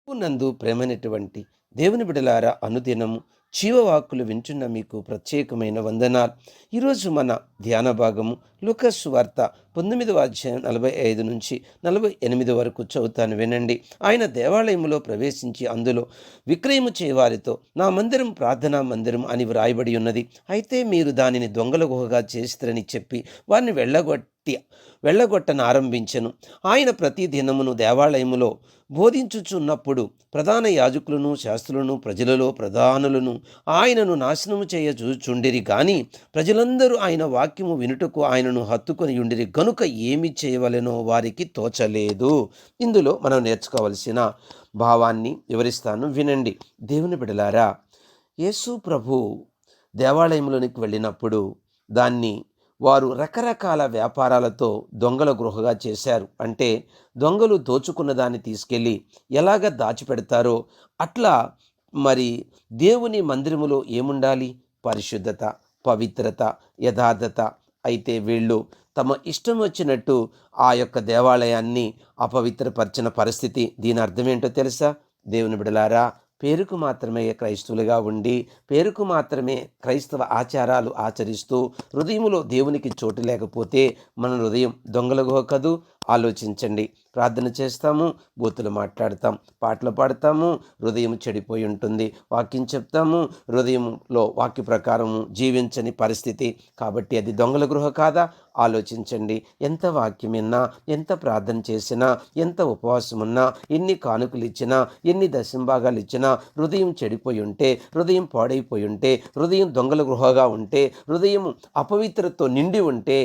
నందు ప్రేమైనటువంటి దేవుని బిడలారా, అనుదినము జీవవాక్కులు వింటున్న మీకు ప్రత్యేకమైన వందనాలు. ఈరోజు మన ధ్యాన భాగము లూకాసు సువార్త 19వ అధ్యాయం 45 నుంచి 48 వరకు చదువుతాను, వినండి. ఆయన దేవాలయములో ప్రవేశించి అందులో విక్రయము చేయవారితో, నా మందిరం ప్రార్థనా మందిరం అని వ్రాయబడి ఉన్నది, అయితే మీరు దానిని దొంగల గుహగా చేస్తారని చెప్పి వారిని వెళ్ళగొట్టనారంభించెను. ఆయన ప్రతి దినమును దేవాలయములో బోధించుచున్నప్పుడు ప్రధాన యాజకులను, శాస్త్రులను, ప్రజలలో ప్రధానులను ఆయనను నాశనము చూచుండిరి గాని ప్రజలందరూ ఆయన వాక్యము వినుటకు ఆయనను హత్తుకొని ఉండిరి గనుక ఏమి చేయవలెనో వారికి తోచలేదు. ఇందులో మనం నేర్చుకోవలసిన భావాన్ని వివరిస్తాను, వినండి. దేవుని బిడలారా, యేసు ప్రభు దేవాలయంలోనికి వెళ్ళినప్పుడు దాన్ని వారు రకరకాల వ్యాపారాలతో దొంగల గృహగా చేశారు. అంటే దొంగలు దోచుకున్న దాన్ని తీసుకెళ్ళి ఎలాగ దాచిపెడతారో అట్లా మరి దేవుని మందిరములో ఏముండాలి? పరిశుద్ధత, పవిత్రత, యథార్థత. అయితే వీళ్ళు తమ ఇష్టం వచ్చినట్టు ఆ యొక్క దేవాలయాన్ని అపవిత్రపరిచిన పరిస్థితి. దీని అర్థం ఏంటో తెలుసా? దేవుని బిడలారా, పేరుకు మాత్రమే క్రైస్తవులుగా ఉండి, పేరుకు మాత్రమే క్రైస్తవ ఆచారాలు ఆచరిస్తూ హృదయములో దేవునికి చోటు లేకపోతే మన హృదయం దొంగల గుహ కదూ. ఆలోచించండి. ప్రార్థన చేస్తాము, బూతులు మాట్లాడతాం, పాటలు పాడతాము, హృదయం చెడిపోయి ఉంటుంది. వాక్యం చెప్తాము, హృదయంలో వాక్య ప్రకారము జీవించని పరిస్థితి. కాబట్టి అది దొంగల గృహ కాదా? ఆలోచించండి. ఎంత వాక్యం విన్నా, ఎంత ప్రార్థన చేసినా, ఎంత ఉపవాసం ఉన్నా, ఎన్ని కానుకలు ఇచ్చినా, ఎన్ని దశంభాగాలు ఇచ్చినా హృదయం చెడిపోయి ఉంటే, హృదయం పాడైపోయి ఉంటే, హృదయం దొంగల గృహగా ఉంటే, హృదయం అపవిత్రతో నిండి ఉంటే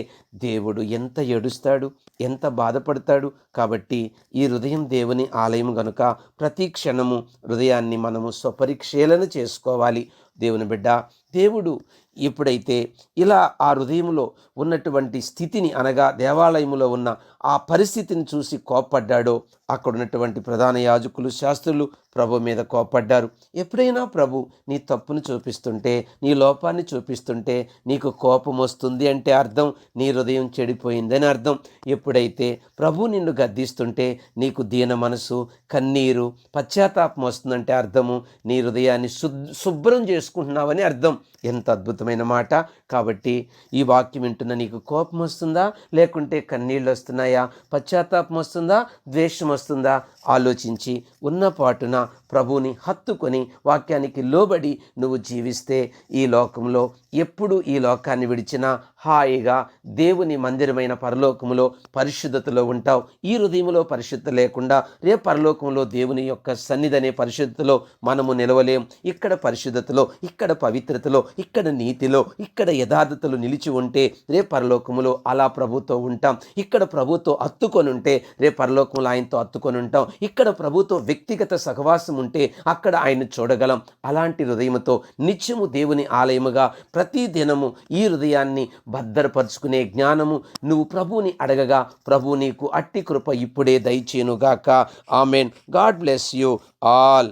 దేవుడు ఎంత ఏడుస్తాడు, ఎంత బాధపడతాడు. కాబట్టి ఈ హృదయం దేవుని ఆలయం గనుక ప్రతి క్షణము హృదయాన్ని మనము స్వపరిక్షేళన చేసుకోవాలి. దేవుని బిడ్డ, దేవుడు ఎప్పుడైతే ఇలా ఆ హృదయంలో ఉన్నటువంటి స్థితిని, అనగా దేవాలయంలో ఉన్న ఆ పరిస్థితిని చూసి కోప్పడ్డాడో, అక్కడ ఉన్నటువంటి ప్రధాన యాజకులు, శాస్త్రులు ప్రభు మీద కోప్పడ్డారు. ఎప్పుడైనా ప్రభు నీ తప్పును చూపిస్తుంటే, నీ లోపాన్ని చూపిస్తుంటే నీకు కోపం వస్తుంది అంటే అర్థం నీ హృదయం చెడిపోయిందని అర్థం. ఎప్పుడైతే ప్రభు నిన్ను గద్దిస్తుంటే నీకు దీన మనసు, కన్నీరు, పశ్చాత్తాపం వస్తుందంటే అర్థము నీ హృదయాన్ని శుభ్రం చేసుకుంటున్నావని అర్థం. ఎంత అద్భుతమైన మాట. కాబట్టి ఈ వాక్యం వింటున్న నీకు కోపం వస్తుందా, లేకుంటే కన్నీళ్ళు వస్తున్నాయా, పశ్చాత్తాపం వస్తుందా, ద్వేషం వస్తుందా? ఆలోచించి ఉన్న పాటున ప్రభువుని హత్తుకొని వాక్యానికి లోబడి నువ్వు జీవిస్తే ఈ లోకంలో ఎప్పుడు ఈ లోకాన్ని విడిచినా హాయిగా దేవుని మందిరమైన పరలోకములో పరిశుద్ధతలో ఉంటావు. ఈ హృదయంలో పరిశుద్ధత లేకుండా రేపు పరలోకంలో దేవుని యొక్క సన్నిధనే పరిశుద్ధతలో మనము నిలవలేం. ఇక్కడ పరిశుద్ధతలో, ఇక్కడ పవిత్రతలో, ఇక్కడ నీతిలో, ఇక్కడ యథార్థతలు నిలిచి ఉంటే రేపు పరలోకములో అలా ప్రభుతో ఉంటాం. ఇక్కడ ప్రభుతో అత్తుకొని ఉంటే రేపు పరలోకంలో ఆయనతో అత్తుకొని ఉంటాం. ఇక్కడ ప్రభుతో వ్యక్తిగత సహవాసం ఉంటే అక్కడ ఆయన చూడగలం. అలాంటి హృదయముతో నిత్యము దేవుని ఆలయముగా ప్రతి దినము ఈ హృదయాన్ని భద్రపరుచుకునే జ్ఞానము నువ్వు ప్రభువుని అడగగా ప్రభు నీకు అట్టి కృప ఇప్పుడే దయచేయునుగాక. Amen. God bless you all.